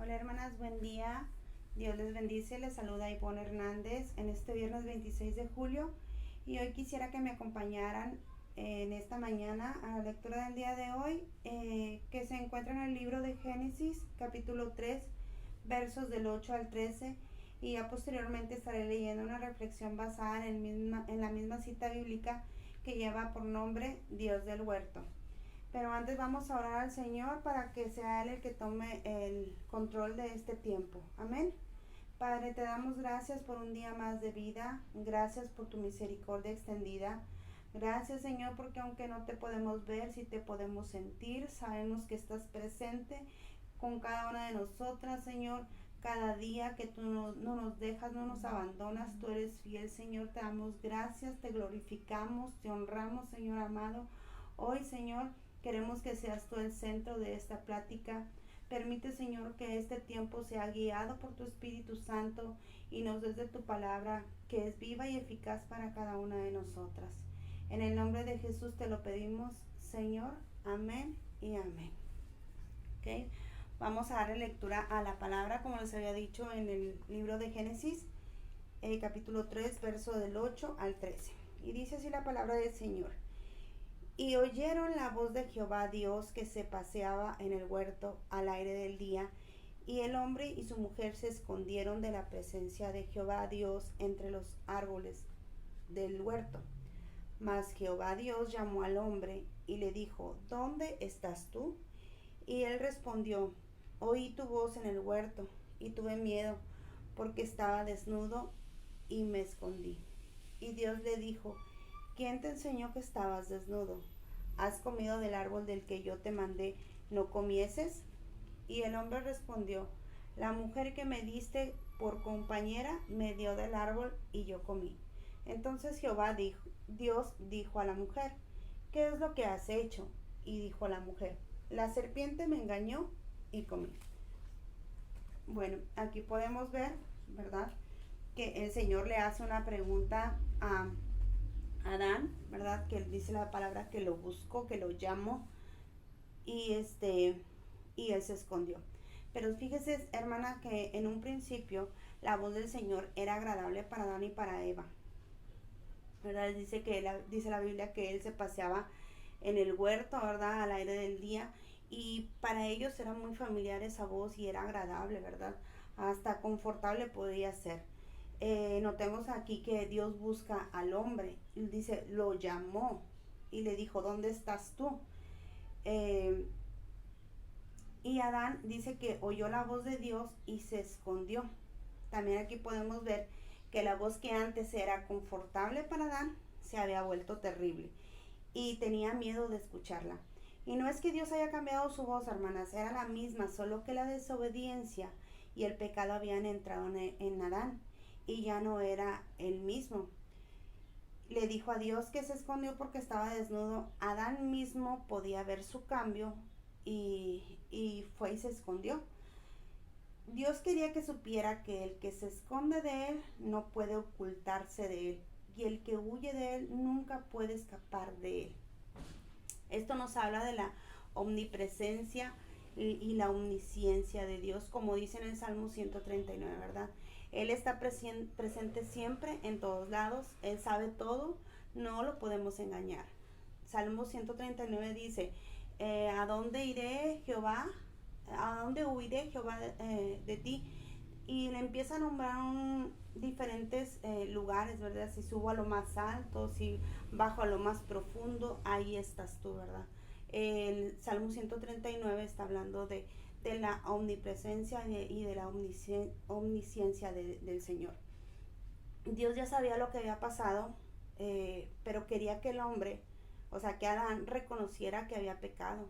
Hola hermanas, buen día. Dios les bendice, les saluda Ivonne Hernández en este viernes 26 de julio y hoy quisiera que me acompañaran en esta mañana a la lectura del día de hoy que se encuentra en el libro de Génesis capítulo 3 versos del 8 al 13 y ya posteriormente estaré leyendo una reflexión basada en la misma cita bíblica que lleva por nombre Dios del huerto. Pero antes vamos a orar al Señor para que sea Él el que tome el control de este tiempo. Amén. Padre, te damos gracias por un día más de vida. Gracias por tu misericordia extendida. Gracias, Señor, porque aunque no te podemos ver, sí te podemos sentir. Sabemos que estás presente con cada una de nosotras, Señor. Cada día que tú no nos dejas, no nos abandonas, tú eres fiel, Señor. Te damos gracias, te glorificamos, te honramos, Señor amado. Hoy, Señor, queremos que seas tú el centro de esta plática. Permite, Señor, que este tiempo sea guiado por tu Espíritu Santo y nos des de tu palabra, que es viva y eficaz para cada una de nosotras. En el nombre de Jesús te lo pedimos, Señor. Amén y amén. ¿Okay? Vamos a darle lectura a la palabra, como les había dicho en el libro de Génesis, capítulo 3, verso del 8 al 13. Y dice así la palabra del Señor. Y oyeron la voz de Jehová Dios que se paseaba en el huerto al aire del día, y el hombre y su mujer se escondieron de la presencia de Jehová Dios entre los árboles del huerto. Mas Jehová Dios llamó al hombre y le dijo: ¿Dónde estás tú? Y él respondió: Oí tu voz en el huerto, y tuve miedo, porque estaba desnudo, y me escondí. Y Dios le dijo: ¿Quién te enseñó que estabas desnudo? ¿Has comido del árbol del que yo te mandé no comieses? Y el hombre respondió: La mujer que me diste por compañera me dio del árbol y yo comí. Entonces Dios dijo a la mujer: ¿Qué es lo que has hecho? Y dijo la mujer: La serpiente me engañó y comí. Bueno, aquí podemos ver, ¿verdad?, que el Señor le hace una pregunta a Adán, ¿verdad? Que dice la palabra que lo buscó, que lo llamó y y él se escondió. Pero fíjese, hermana, que en un principio la voz del Señor era agradable para Adán y para Eva, ¿verdad? Dice la Biblia que él se paseaba en el huerto, ¿verdad? Al aire del día, y para ellos era muy familiar esa voz y era agradable, ¿verdad? Hasta confortable podía ser. Notemos aquí que Dios busca al hombre, y dice, lo llamó y le dijo: ¿dónde estás tú? Eh, y Adán dice que oyó la voz de Dios y se escondió. También aquí podemos ver que la voz que antes era confortable para Adán se había vuelto terrible y tenía miedo de escucharla. Y no es que Dios haya cambiado su voz, hermanas, era la misma, solo que la desobediencia y el pecado habían entrado en Adán y ya no era el mismo. Le dijo a Dios que se escondió porque estaba desnudo. Adán mismo podía ver su cambio y fue y se escondió. Dios quería que supiera que el que se esconde de él no puede ocultarse de él, y el que huye de él nunca puede escapar de él. Esto nos habla de la omnipresencia y la omnisciencia de Dios, como dice en el Salmo 139, ¿verdad? Él está presente siempre, en todos lados, Él sabe todo, no lo podemos engañar. Salmo 139 dice: ¿a dónde iré, Jehová? ¿A dónde huiré, Jehová, de ti? Y le empieza a nombrar diferentes lugares, ¿verdad? Si subo a lo más alto, si bajo a lo más profundo, ahí estás tú, ¿verdad? El Salmo 139 está hablando de la omnipresencia y de la omnisciencia del Señor. Dios ya sabía lo que había pasado, pero quería que el hombre, o sea, que Adán reconociera que había pecado.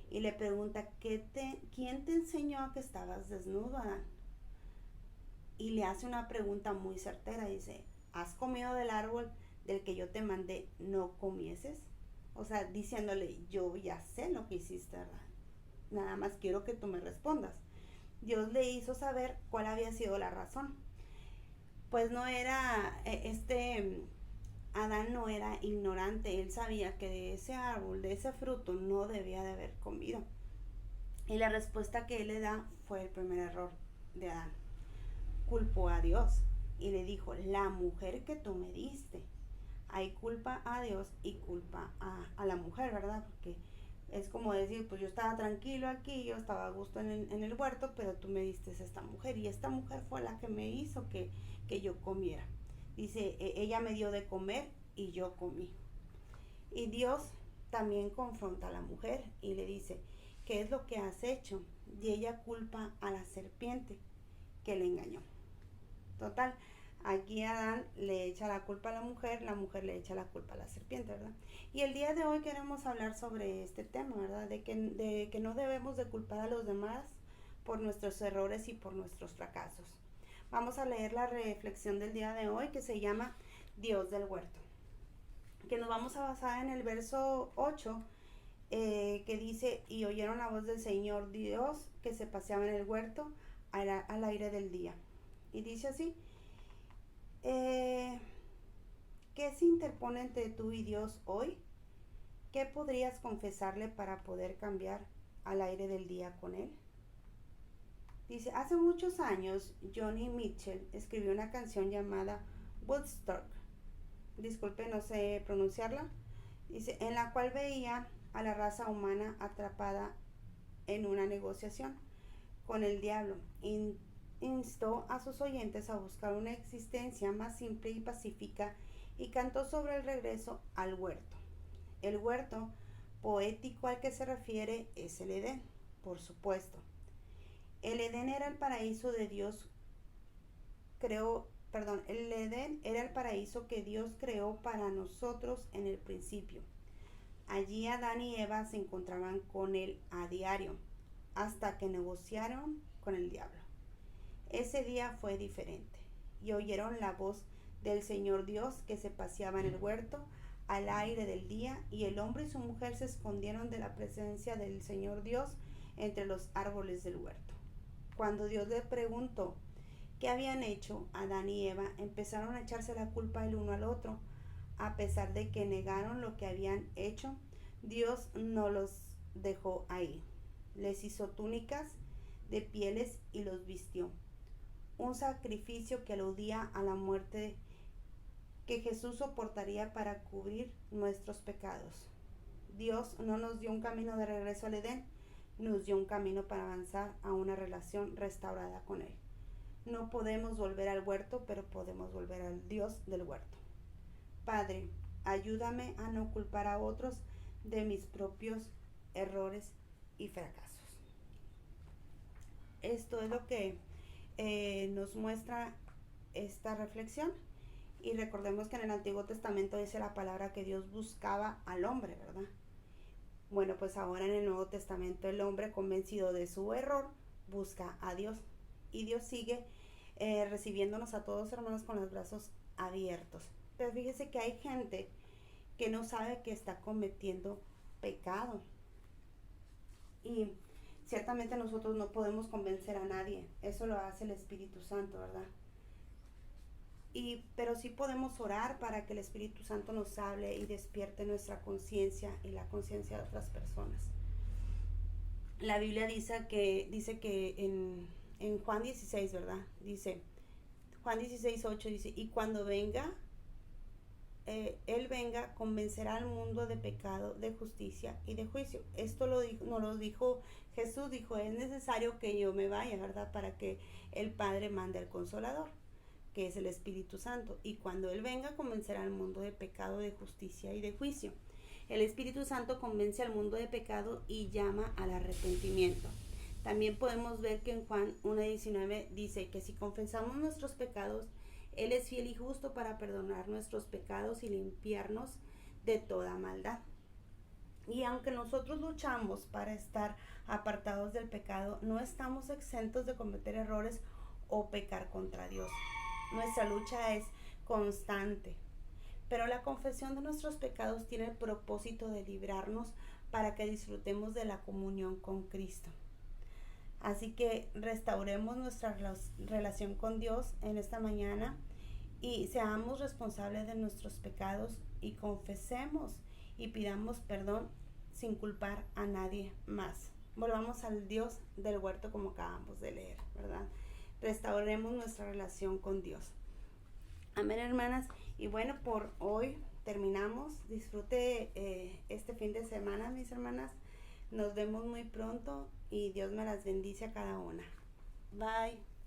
Y le pregunta: ¿quién te enseñó a que estabas desnudo, Adán? Y le hace una pregunta muy certera. Dice: ¿has comido del árbol del que yo te mandé no comieses? O sea, diciéndole: yo ya sé lo que hiciste, ¿verdad? Nada más quiero que tú me respondas. Dios le hizo saber cuál había sido la razón. Pues no era, Adán no era ignorante, él sabía que de ese árbol, de ese fruto, no debía de haber comido. Y la respuesta que él le da fue el primer error de Adán. Culpó a Dios y le dijo, la mujer que tú me diste. Hay culpa a Dios y culpa a la mujer, ¿verdad? Porque es como decir, pues yo estaba tranquilo aquí, yo estaba a gusto en el huerto, pero tú me diste esta mujer y esta mujer fue la que me hizo que yo comiera. Dice, ella me dio de comer y yo comí. Y Dios también confronta a la mujer y le dice, ¿qué es lo que has hecho? Y ella culpa a la serpiente que le engañó. Total, aquí Adán le echa la culpa a la mujer le echa la culpa a la serpiente, ¿verdad? Y el día de hoy queremos hablar sobre este tema, ¿verdad? De que no debemos de culpar a los demás por nuestros errores y por nuestros fracasos. Vamos a leer la reflexión del día de hoy que se llama Dios del huerto, que nos vamos a basar en el verso 8, que dice, y oyeron la voz del Señor Dios que se paseaba en el huerto al aire del día. Y dice así, ¿qué se interpone entre tú y Dios hoy? ¿Qué podrías confesarle para poder cambiar al aire del día con él? Dice, hace muchos años Johnny Mitchell escribió una canción llamada Woodstock, disculpe, no sé pronunciarla, dice, en la cual veía a la raza humana atrapada en una negociación con el diablo. Instó a sus oyentes a buscar una existencia más simple y pacífica y cantó sobre el regreso al huerto. El huerto poético al que se refiere es el Edén, por supuesto. El Edén era el paraíso de Dios el Edén era el paraíso que Dios creó para nosotros en el principio. Allí Adán y Eva se encontraban con él a diario, hasta que negociaron con el diablo. Ese día fue diferente, y oyeron la voz del Señor Dios que se paseaba en el huerto al aire del día, y el hombre y su mujer se escondieron de la presencia del Señor Dios entre los árboles del huerto. Cuando Dios le preguntó qué habían hecho, Adán y Eva empezaron a echarse la culpa el uno al otro. A pesar de que negaron lo que habían hecho, Dios no los dejó ahí. Les hizo túnicas de pieles y los vistió. Un sacrificio que aludía a la muerte que Jesús soportaría para cubrir nuestros pecados. Dios no nos dio un camino de regreso al Edén, nos dio un camino para avanzar a una relación restaurada con Él. No podemos volver al huerto, pero podemos volver al Dios del huerto. Padre, ayúdame a no culpar a otros de mis propios errores y fracasos. Esto es lo que nos muestra esta reflexión. Y recordemos que en el Antiguo Testamento dice la palabra que Dios buscaba al hombre, ¿verdad? Bueno, pues ahora en el Nuevo Testamento el hombre, convencido de su error, busca a Dios. Y Dios sigue recibiéndonos a todos, hermanos, con los brazos abiertos. Pero fíjese que hay gente que no sabe que está cometiendo pecado. Y ciertamente nosotros no podemos convencer a nadie. Eso lo hace el Espíritu Santo, ¿verdad? Pero sí podemos orar para que el Espíritu Santo nos hable y despierte nuestra conciencia y la conciencia de otras personas. La Biblia dice que en Juan 16, ¿verdad? Dice, Juan 16, 8 dice, y cuando venga, Él venga, convencerá al mundo de pecado, de justicia y de juicio. Esto nos lo dijo Jesús, dijo, es necesario que yo me vaya, ¿verdad? Para que el Padre mande al Consolador, que es el Espíritu Santo. Y cuando Él venga, convencerá al mundo de pecado, de justicia y de juicio. El Espíritu Santo convence al mundo de pecado y llama al arrepentimiento. También podemos ver que en Juan 1:19 dice que si confesamos nuestros pecados, Él es fiel y justo para perdonar nuestros pecados y limpiarnos de toda maldad. Y aunque nosotros luchamos para estar apartados del pecado, no estamos exentos de cometer errores o pecar contra Dios. Nuestra lucha es constante, pero la confesión de nuestros pecados tiene el propósito de librarnos para que disfrutemos de la comunión con Cristo. Así que restauremos nuestra relación con Dios en esta mañana y seamos responsables de nuestros pecados y confesemos y pidamos perdón sin culpar a nadie más. volvamos al Dios del huerto como acabamos de leer, ¿verdad? Restauremos nuestra relación con Dios. Amén, hermanas. Y bueno, por hoy terminamos. Disfrute este fin de semana, mis hermanas. Nos vemos muy pronto y Dios me las bendice a cada una. Bye.